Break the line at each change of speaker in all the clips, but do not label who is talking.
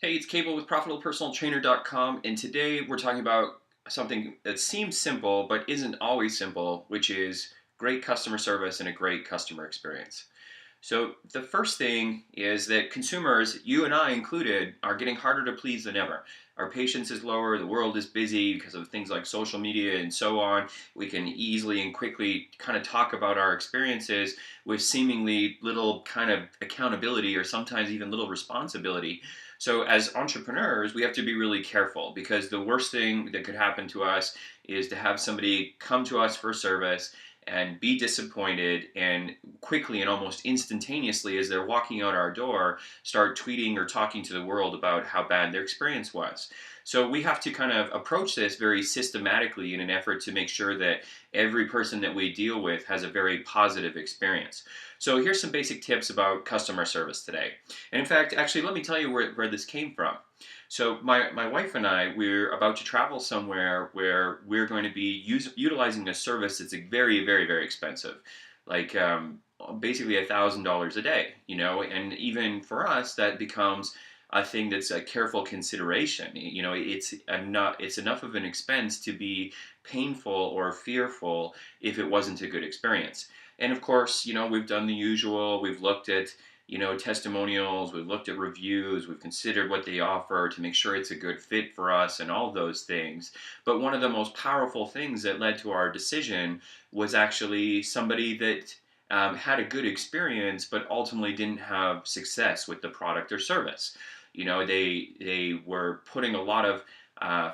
Hey, it's Cabel with ProfitablePersonalTrainer.com, and today we're talking about something that seems simple but isn't always simple, which is great customer service and a great customer experience. So, the first thing is that consumers, you and I included, are getting harder to please than ever. Our patience is lower, the world is busy because of things like social media and so on. We can easily and quickly kind of talk about our experiences with seemingly little kind of accountability or sometimes even little responsibility. So, as entrepreneurs, we have to be really careful because the worst thing that could happen to us is to have somebody come to us for service and be disappointed and quickly and almost instantaneously as they're walking out our door start tweeting or talking to the world about how bad their experience was. So we have to kind of approach this very systematically in an effort to make sure that every person that we deal with has a very positive experience. So here's some basic tips about customer service today. And in fact, actually, let me tell you where this came from. So my wife and I, we're about to travel somewhere where we're going to be utilizing a service that's very, very, very expensive. Like basically $1,000 a day, and even for us, that becomes a thing that's a careful consideration. It's enough of an expense to be painful or fearful if it wasn't a good experience. And of course, we've done the usual. We've looked at testimonials, we've looked at reviews, we've considered what they offer to make sure it's a good fit for us and all those things. But one of the most powerful things that led to our decision was actually somebody that had a good experience but ultimately didn't have success with the product or service. They were putting a lot of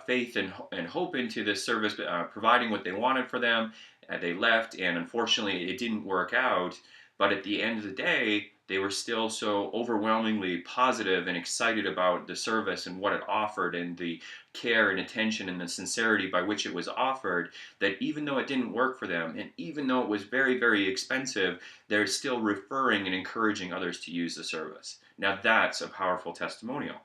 faith and hope into this service, providing what they wanted for them. They left, and unfortunately, it didn't work out. But at the end of the day, they were still so overwhelmingly positive and excited about the service and what it offered and the care and attention and the sincerity by which it was offered, that even though it didn't work for them and even though it was very, very expensive, they're still referring and encouraging others to use the service. Now that's a powerful testimonial.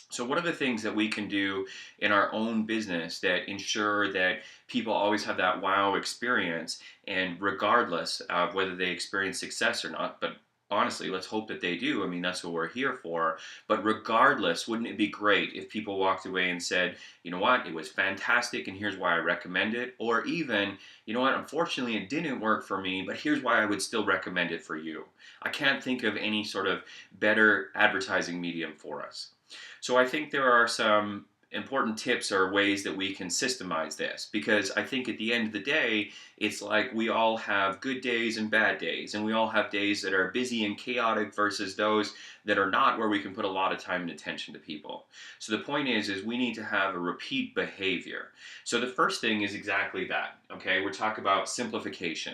So one of the things that we can do in our own business that ensure that people always have that wow experience, and regardless of whether they experience success or not, but honestly, let's hope that they do. I mean, that's what we're here for. But regardless, wouldn't it be great if people walked away and said, you know what, it was fantastic and here's why I recommend it? Or even, you know what, unfortunately it didn't work for me, but here's why I would still recommend it for you. I can't think of any sort of better advertising medium for us. So I think there are some important tips or ways that we can systemize this, because I think at the end of the day, it's like we all have good days and bad days, and we all have days that are busy and chaotic versus those that are not, where we can put a lot of time and attention to people. So the point is we need to have a repeat behavior. So the first thing is exactly that. Okay, we're talking about simplification.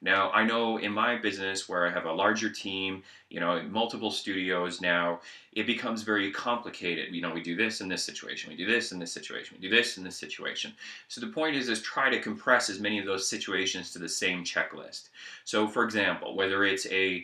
Now, I know in my business where I have a larger team, multiple studios now, it becomes very complicated. We do this in this situation, we do this in this situation, we do this in this situation. So the point is try to compress as many of those situations to the same checklist. So for example, whether it's a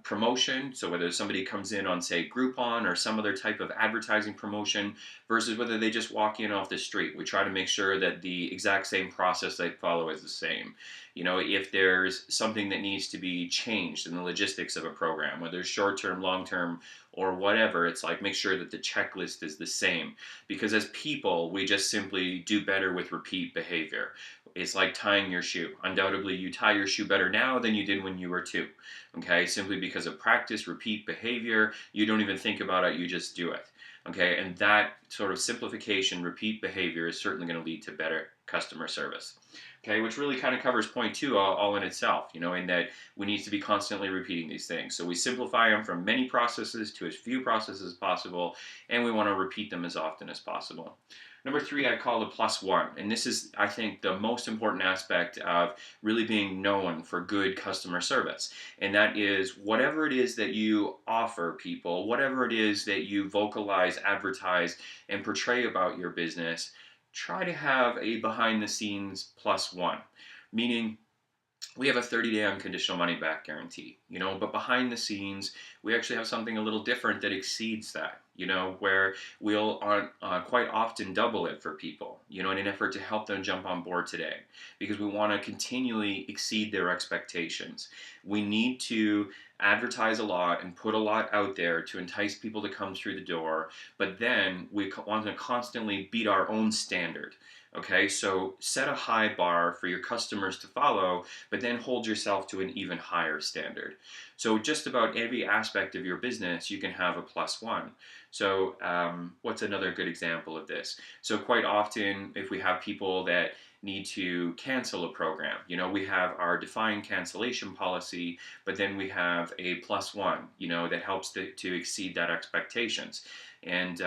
promotion, so whether somebody comes in on, say, Groupon or some other type of advertising promotion versus whether they just walk in off the street, we try to make sure that the exact same process they follow is the same. If there's something that needs to be changed in the logistics of a program, whether it's short-term, long-term, or whatever, it's like make sure that the checklist is the same. Because as people, we just simply do better with repeat behavior. It's like tying your shoe. Undoubtedly, you tie your shoe better now than you did when you were two. Okay, simply because of practice, repeat behavior. You don't even think about it, you just do it. Okay, and that sort of simplification, repeat behavior is certainly going to lead to better customer service. Okay, which really kind of covers point two all in itself, in that we need to be constantly repeating these things. So we simplify them from many processes to as few processes as possible, and we want to repeat them as often as possible. Number three, I call the plus one. And this is, I think, the most important aspect of really being known for good customer service. And that is whatever it is that you offer people, whatever it is that you vocalize, advertise, and portray about your business, try to have a behind the scenes plus one. Meaning, we have a 30-day unconditional money back guarantee, but behind the scenes, we actually have something a little different that exceeds that, where we'll quite often double it for people, in an effort to help them jump on board today, because we want to continually exceed their expectations. We need to advertise a lot and put a lot out there to entice people to come through the door, but then we want to constantly beat our own standard. Okay, so set a high bar for your customers to follow, but then hold yourself to an even higher standard. So, just about every aspect of your business, you can have a +1. So, what's another good example of this? So, quite often, if we have people that need to cancel a program, we have our defined cancellation policy, but then we have a +1, that helps to exceed that expectations. And,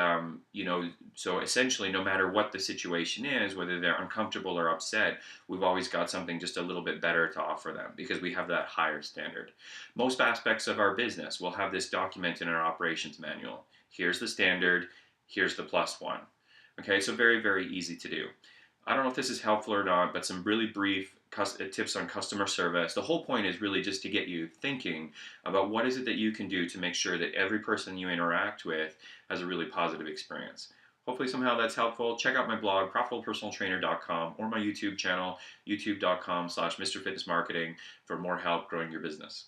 so essentially, no matter what the situation is, whether they're uncomfortable or upset, we've always got something just a little bit better to offer them because we have that higher standard. Most aspects of our business will have this documented in our operations manual. Here's the standard, here's the +1. Okay, so very, very easy to do. I don't know if this is helpful or not, but some really brief tips on customer service. The whole point is really just to get you thinking about what is it that you can do to make sure that every person you interact with has a really positive experience. Hopefully somehow that's helpful. Check out my blog, profitablepersonaltrainer.com, or my YouTube channel, youtube.com/MrFitnessMarketing for more help growing your business.